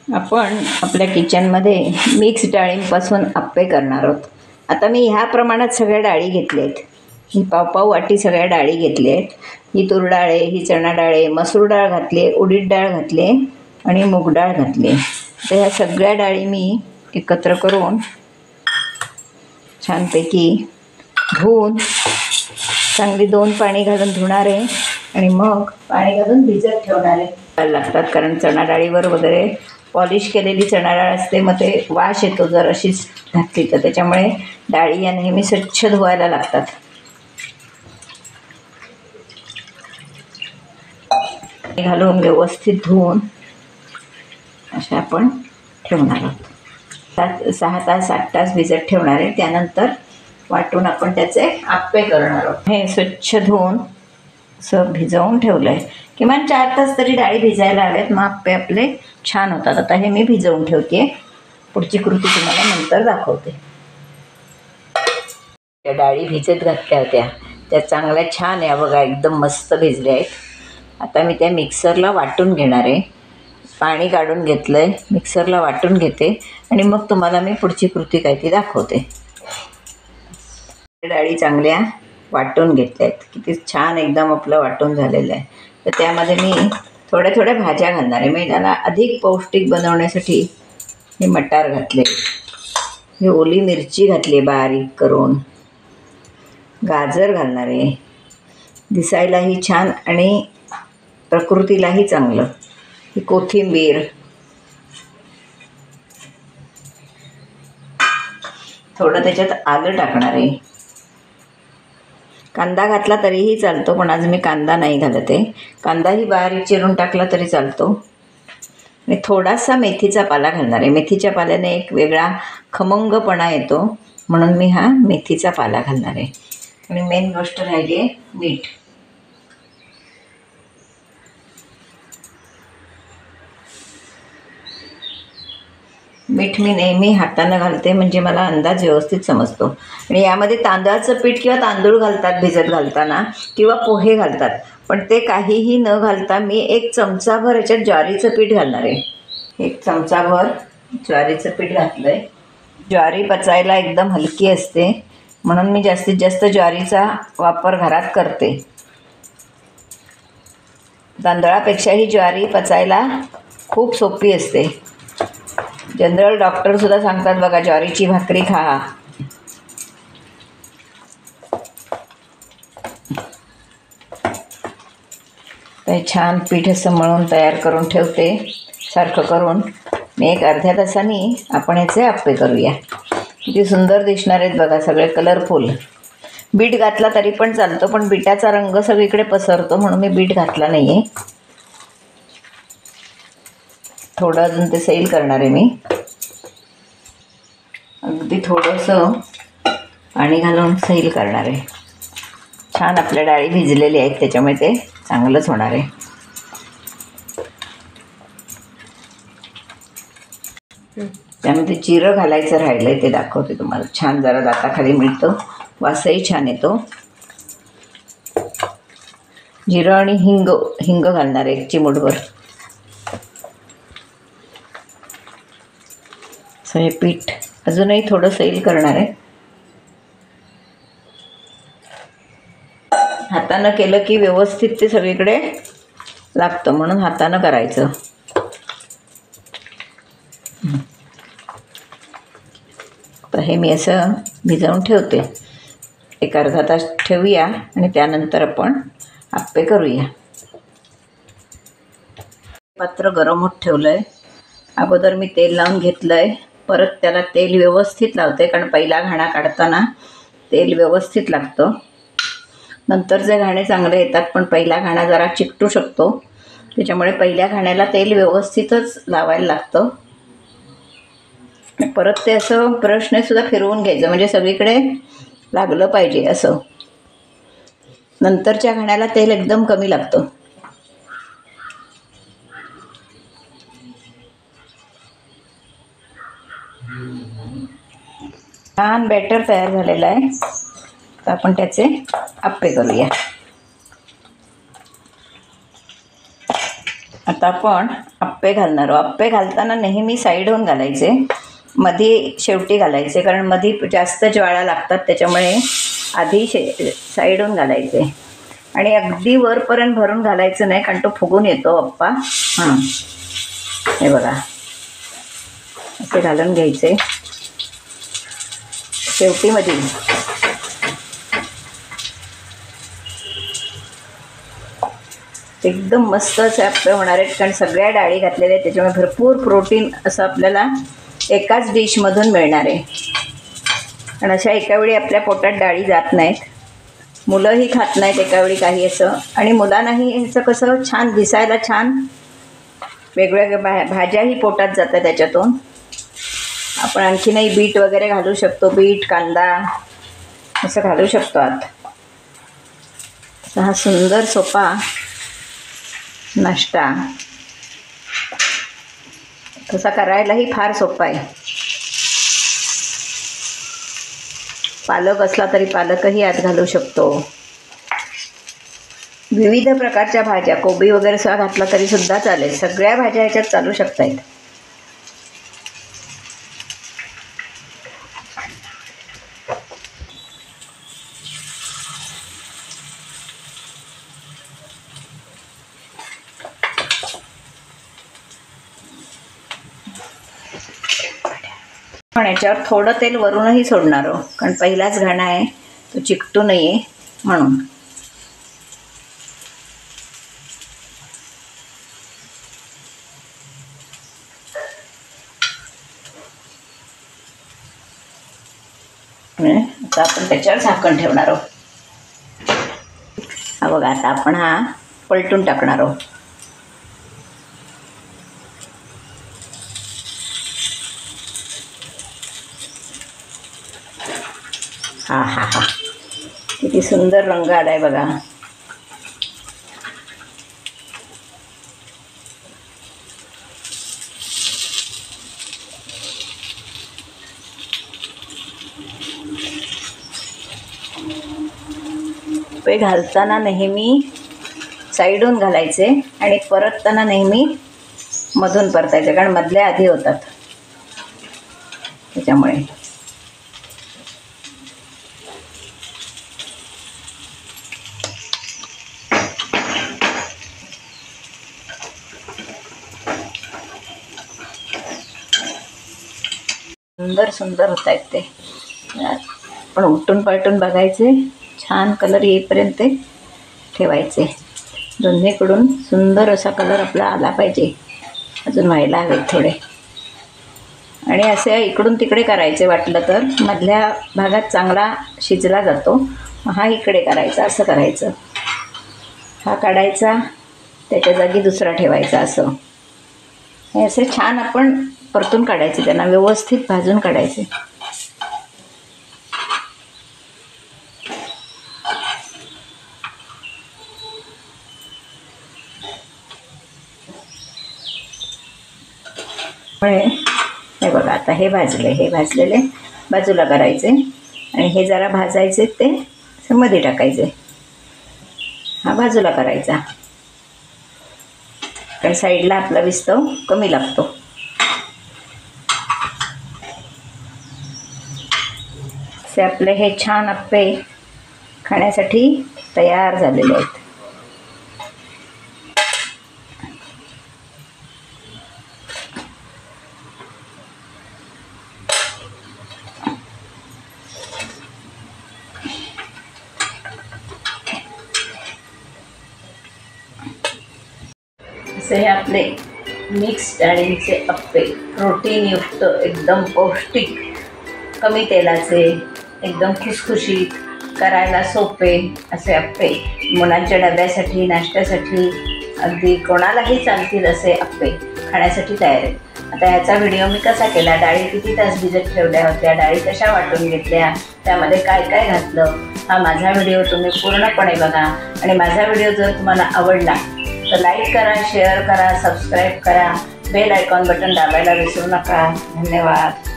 आपण आपल्या किचनमध्ये मिक्स डाळींपासून आप्पे करणार आहोत. आता मी ह्या प्रमाणात सगळ्या डाळी घेतल्या आहेत. ही पाव वाटी सगळ्या डाळी घेतल्या आहेत. ही तूर डाळ आहे, ही चणा डाळ आहे, मसूर डाळ घातली आहे, उडीद डाळ घातली आहे आणि मूग डाळ घातली आहे. तर ह्या सगळ्या डाळी मी एकत्र करून छानपैकी धुवून चांगली 2 पाणी घालून धुणार आहे आणि मग पाणी घालून भिजत ठेवणार आहे. लागतात कारण चणा डाळीवर वगैरे पॉलिश केलेली चणा डाळ असते, मग ते वास येतो जर अशीच घातली तर. त्याच्यामुळे डाळी या नेहमी स्वच्छ धुवायला लागतात. घालून व्यवस्थित धुवून अशा आपण ठेवणार आहोत. 6 तास 8 तास भिजत ठेवणार आहे. त्यानंतर वाटून आपण त्याचे आप्पे करणार आहोत. हे स्वच्छ धुवून असं भिजवून ठेवलं आहे. किमान 4 तास तरी डाळी भिजायला हव्यात, मग आप्पे आपले छान होतात. आता हे मी भिजवून ठेवते. पुढची कृती तुम्हाला नंतर दाखवते. त्या डाळी भिजत घातल्या होत्या त्या चांगल्या छान आहे बघा, एकदम मस्त भिजल्या आहेत. आता मी त्या मिक्सरला वाटून घेणार आहे. पाणी काढून घेतलं आहे, मिक्सरला वाटून घेते आणि मग तुम्हाला मी पुढची कृती काय ती दाखवते. डाळी चांगल्या वाटून घेतल्या आहेत. किती छान एकदम आपलं वाटून झालेलं आहे. तर त्यामध्ये मी थोड्या थोड्या भाज्या घालणार आहे. मी त्याला अधिक पौष्टिक बनवण्यासाठी हे मटार घातले, हे ओली मिरची घातली बारीक करून, गाजर घालणार आहे, दिसायलाही छान आणि प्रकृतीलाही चांगलं, ही कोथिंबीर, थोडं त्याच्यात आलं टाकणार आहे. कांदा घातला तरीही चालतो, पण आज मी कांदा नाही घालत आहे. कांदाही बारीक चिरून टाकला तरी चालतो. आणि थोडासा मेथीचा पाला घालणार आहे. मेथीच्या पाल्याने एक वेगळा खमंगपणा येतो, म्हणून मी हा मेथीचा पाला घालणार आहे. आणि मेन गोष्ट राहिली आहे मीठ. मीठ मी नेहमी हातानं घालते, म्हणजे मला अंदाज व्यवस्थित समजतो. आणि यामध्ये तांदळाचं पीठ किंवा तांदूळ घालतात भिजत घालताना, किंवा पोहे घालतात, पण ते काहीही न घालता मी 1 चमचाभर याच्यात ज्वारीचं पीठ घालणार आहे. 1 चमचाभर ज्वारीचं पीठ घातलं आहे. ज्वारी पचायला एकदम हलकी असते, म्हणून मी जास्तीत जास्त ज्वारीचा वापर घरात करते. तांदळापेक्षाही ज्वारी पचायला खूप सोपी असते. जनरल डॉक्टरसुद्धा सांगतात बघा, ज्वारीची भाकरी खा. ते छान पीठ असं मळून तयार करून ठेवते. सारखं करून मी एक अर्ध्या तासाने आपण याचे आप्पे करूया. किती सुंदर दिसणार आहेत बघा, सगळे कलरफुल. बीट घातला तरी पण चालतो, पण बीटाचा रंग सगळीकडे पसरतो, म्हणून मी बीट घातला नाही आहे. थोडं अजून ते सैल करणार आहे मी. अगदी थोडंसं पाणी घालून सैल करणार आहे. छान आपल्या डाळी भिजलेल्या आहेत, त्याच्यामुळे ते चांगलंच होणार आहे. त्यामध्ये जिरं घालायचं राहिलं आहे, ते दाखवते तुम्हाला. छान जरा दाताखाली मिळतं, वासही छान येतो. जिरं आणि हिंग घालणार आहे 1 चिमूटभर. हे पीठ अजूनही थोडं सैल करणार आहे. हातानं केलं की व्यवस्थित ते सगळीकडे लागतं, म्हणून हातानं करायचं. तर हे मी असं भिजवून ठेवते. 1 अर्धा तास ठेवूया आणि त्यानंतर आपण आप्पे करूया. पात्र गरम होत ठेवलं आहे. अगोदर मी तेल लावून घेतलं आहे. परत त्याला तेल व्यवस्थित लावते, कारण पहिला घाणा काढताना तेल व्यवस्थित लागतं. नंतरचे घाणे चांगले येतात, पण पहिला घाणा जरा चिकटू शकतो. त्याच्यामुळे पहिल्या घाण्याला तेल व्यवस्थितच लावायला लागतं. परत ते असं ब्रशने सुद्धा फिरवून घ्यायचं, म्हणजे सगळीकडे लागलं पाहिजे असं. नंतरच्या घाण्याला तेल एकदम कमी लागतं. छान बॅटर तयार झालेलं आहे. तर आपण त्याचे आप्पे करूया. आता आपण अप्पे घालणार आहोत. अप्पे घालताना नेहमी साईडहून घालायचे, मध्ये शेवटी घालायचे, कारण मध्ये जास्त ज्वाळा लागतात, त्याच्यामुळे आधी साईडहून घालायचे आणि अगदी वरपर्यंत भरून घालायचं नाही, कारण तो फुगून येतो अप्पा. हे बघा असे घालून घ्यायचे शेवटीमध्ये. एकदम मस्त असे अप्पे होणार आहेत, कारण सगळ्या डाळी घातलेल्या आहेत, त्याच्यामुळे भरपूर प्रोटीन असं आपल्याला एकाच डिशमधून मिळणार आहे. आणि अशा एकावेळी आपल्या पोटात डाळी जात नाहीत, मुलंही खात नाहीत एकावेळी काही असं. आणि मुलांनाही ह्याचं कसं छान दिसायला, छान वेगवेगळ्या भाज्याही पोटात जातात त्याच्यातून. आपण आणखीनही बीट वगैरे घालू शकतो, बीट कांदा असं घालू शकतो आत. हा सुंदर सोपा नाश्ता, तसा करायलाही फार सोपा आहे. पालक असला तरी पालकही आत घालू शकतो. विविध प्रकारच्या भाज्या, कोबी वगैरे सुद्धा घातला तरी सुद्धा चालेल. सगळ्या भाज्या ह्याच्यात चालू शकतात. पण याच्यावर थोडं तेल वरूनही सोडणार आहोत, कारण पहिलाच घाणा आहे, तो चिकटू नये म्हणून. आता आपण त्याच्यावर झाकण ठेवणार आहोत. हा बघा, आता आपण हा पलटून टाकणार आहोत. हा हा हा, किती सुंदर रंग आलाय बघा. ते घालताना नेहमी साईडून घालायचे आणि परतताना नेहमी मधून परतायचे, कारण मधल्या आधी होतात त्याच्यामुळे. सुंदर सुंदर होत आहेत ते. पण उलटून पलटून बघायचे, छान कलर येईपर्यंत ते ठेवायचे. दोन्हीकडून सुंदर असा कलर आपला आला पाहिजे, अजून व्हायला हवे थोडे. आणि असे इकडून तिकडे करायचे, वाटलं तर मधल्या भागात चांगला शिजला जातो. हा इकडे करायचा, असं करायचं. हा काढायचा, त्याच्या जागी दुसरा ठेवायचा, असं. हे असे छान आपण परतून काढायचे, त्यांना व्यवस्थित भाजून काढायचे. हे बघा, आता हे भाजलेले बाजूला करायचे आणि हे जरा भाजायचे, ते मध्ये टाकायचे. हा बाजूला करायचा, कारण साईडला आपला विस्तव कमी लागतो. असे आपले हे छान अप्पे खाण्यासाठी तयार झालेले आहेत. असे हे आपले मिक्स डाळींचे अप्पे, प्रोटीनयुक्त, एकदम पौष्टिक, कमी तेलाचे, एकदम खुसखुशीत, करायला सोपे असे अप्पे मुलांच्या डब्यासाठी, नाश्त्यासाठी, अगदी कोणालाही चालतील असे अप्पे खाण्यासाठी तयार आहेत. आता ह्याचा व्हिडिओ मी कसा केला, डाळी किती तास भिजत ठेवल्या होत्या, डाळी कशा वाटून घेतल्या, त्यामध्ये काय काय घातलं, हा माझा व्हिडिओ तुम्ही पूर्णपणे बघा. आणि माझा व्हिडिओ जर तुम्हाला आवडला तर लाईक करा, शेअर करा, सबस्क्राईब करा, बेल आयकॉन बटन दाबायला विसरू नका. धन्यवाद.